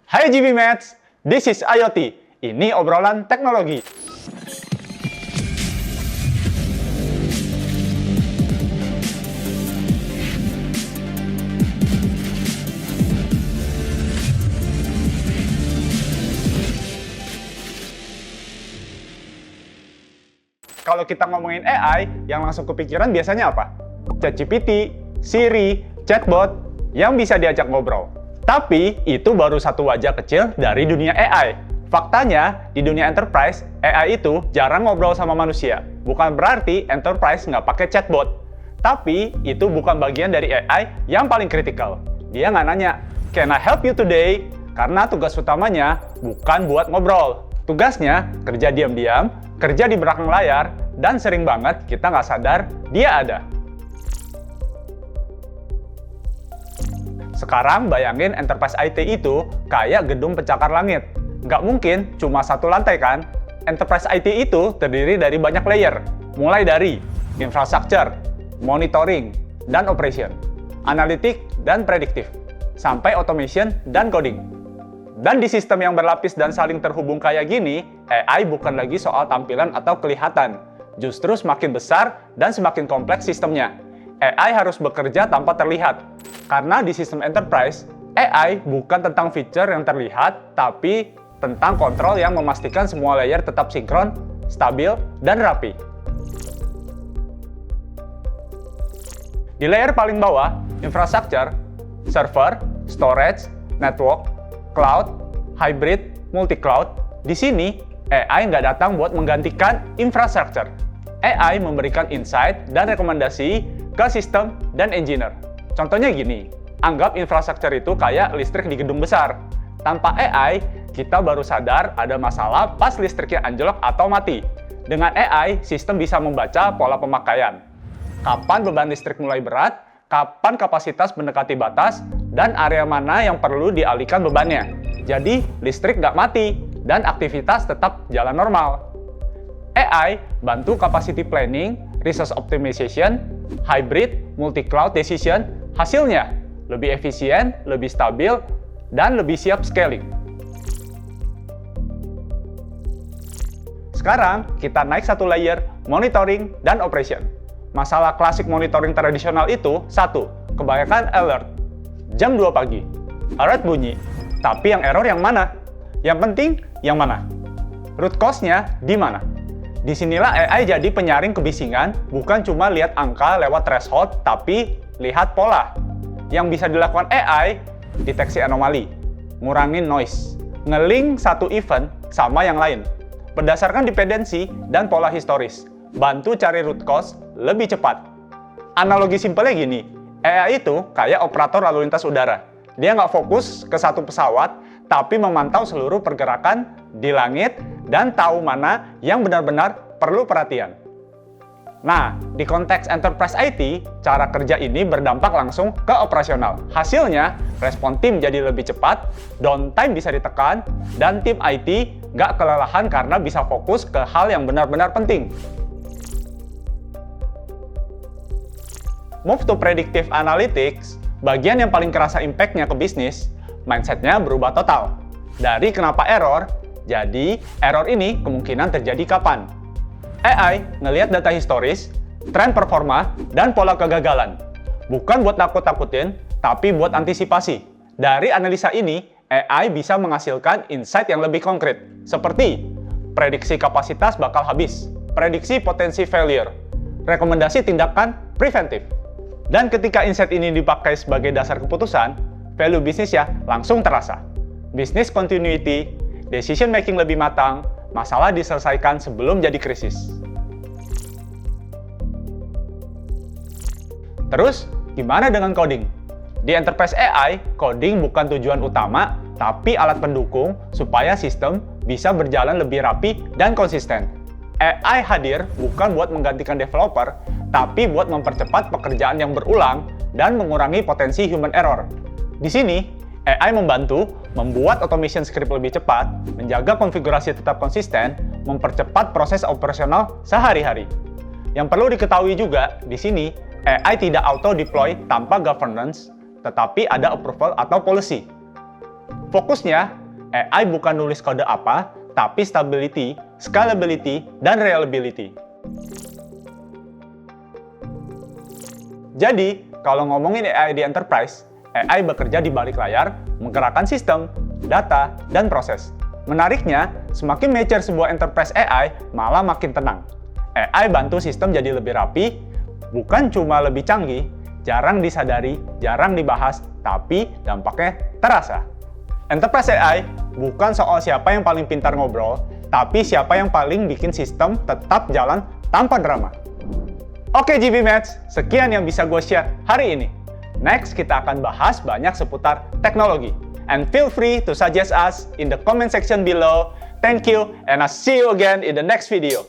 Hai GB Mates, this is IoT. Ini obrolan teknologi. Kalau kita ngomongin AI, yang langsung kepikiran biasanya apa? ChatGPT, Siri, chatbot, yang bisa diajak ngobrol. Tapi, itu baru satu wajah kecil dari dunia AI. Faktanya, di dunia enterprise, AI itu jarang ngobrol sama manusia. Bukan berarti enterprise nggak pakai chatbot. Tapi, itu bukan bagian dari AI yang paling kritikal. Dia nggak nanya, "Can I help you today?" Karena tugas utamanya bukan buat ngobrol. Tugasnya kerja diam-diam, kerja di belakang layar, dan sering banget kita nggak sadar dia ada. Sekarang bayangin enterprise IT itu kayak gedung pencakar langit. Nggak mungkin cuma satu lantai kan? Enterprise IT itu terdiri dari banyak layer, mulai dari infrastructure, monitoring, dan operation, analitik dan prediktif, sampai automation dan coding. Dan di sistem yang berlapis dan saling terhubung kayak gini, AI bukan lagi soal tampilan atau kelihatan. Justru semakin besar dan semakin kompleks sistemnya. AI harus bekerja tanpa terlihat. Karena di sistem enterprise, AI bukan tentang feature yang terlihat, tapi tentang kontrol yang memastikan semua layer tetap sinkron, stabil, dan rapi. Di layer paling bawah, infrastructure, server, storage, network, cloud, hybrid, multi-cloud. Di sini, AI nggak datang buat menggantikan infrastructure. AI memberikan insight dan rekomendasi ke sistem dan engineer. Contohnya gini, anggap infrastruktur itu kayak listrik di gedung besar. Tanpa AI, kita baru sadar ada masalah pas listriknya anjlok atau mati. Dengan AI, sistem bisa membaca pola pemakaian. Kapan beban listrik mulai berat, kapan kapasitas mendekati batas, dan area mana yang perlu dialihkan bebannya. Jadi, listrik nggak mati, dan aktivitas tetap jalan normal. AI bantu capacity planning, resource optimization, hybrid, multi-cloud decision. Hasilnya lebih efisien, lebih stabil, dan lebih siap scaling. Sekarang, kita naik satu layer, monitoring dan operation. Masalah klasik monitoring tradisional itu, satu, kebanyakan alert. Jam 2 pagi, alert bunyi. Tapi yang error yang mana? Yang penting, yang mana? Root cause-nya di mana? Disinilah AI jadi penyaring kebisingan, bukan cuma lihat angka lewat threshold, tapi lihat pola. Yang bisa dilakukan AI, deteksi anomali, ngurangin noise, nge-link satu event sama yang lain, berdasarkan dependensi dan pola historis, bantu cari root cause lebih cepat. Analogi simpelnya gini, AI itu kayak operator lalu lintas udara. Dia nggak fokus ke satu pesawat, tapi memantau seluruh pergerakan di langit dan tahu mana yang benar-benar perlu perhatian. Nah, di konteks enterprise IT, cara kerja ini berdampak langsung ke operasional. Hasilnya, respon tim jadi lebih cepat, downtime bisa ditekan, dan tim IT nggak kelelahan karena bisa fokus ke hal yang benar-benar penting. Move to predictive analytics, bagian yang paling kerasa impact-nya ke bisnis, mindset-nya berubah total. Dari kenapa error, jadi error ini kemungkinan terjadi kapan. AI ngelihat data historis, tren performa, dan pola kegagalan. Bukan buat nakut-nakutin, tapi buat antisipasi. Dari analisa ini, AI bisa menghasilkan insight yang lebih konkret, seperti prediksi kapasitas bakal habis, prediksi potensi failure, rekomendasi tindakan preventif. Dan ketika insight ini dipakai sebagai dasar keputusan, value bisnisnya langsung terasa. Business continuity, decision making lebih matang, masalah diselesaikan sebelum jadi krisis. Terus, gimana dengan coding? Di enterprise AI, coding bukan tujuan utama, tapi alat pendukung supaya sistem bisa berjalan lebih rapi dan konsisten. AI hadir bukan buat menggantikan developer, tapi buat mempercepat pekerjaan yang berulang dan mengurangi potensi human error. Di sini, AI membantu membuat automation script lebih cepat, menjaga konfigurasi tetap konsisten, mempercepat proses operasional sehari-hari. Yang perlu diketahui juga, di sini AI tidak auto-deploy tanpa governance, tetapi ada approval atau policy. Fokusnya, AI bukan nulis kode apa, tapi stability, scalability, dan reliability. Jadi, kalau ngomongin AI di enterprise, AI bekerja di balik layar, menggerakkan sistem, data, dan proses. Menariknya, semakin mature sebuah enterprise AI, malah makin tenang. AI bantu sistem jadi lebih rapi, bukan cuma lebih canggih, jarang disadari, jarang dibahas, tapi dampaknya terasa. Enterprise AI bukan soal siapa yang paling pintar ngobrol, tapi siapa yang paling bikin sistem tetap jalan tanpa drama. Oke GB Mates, sekian yang bisa gue share hari ini. Next, kita akan bahas banyak seputar teknologi. And feel free to suggest us in the comment section below. Thank you, and I'll see you again in the next video.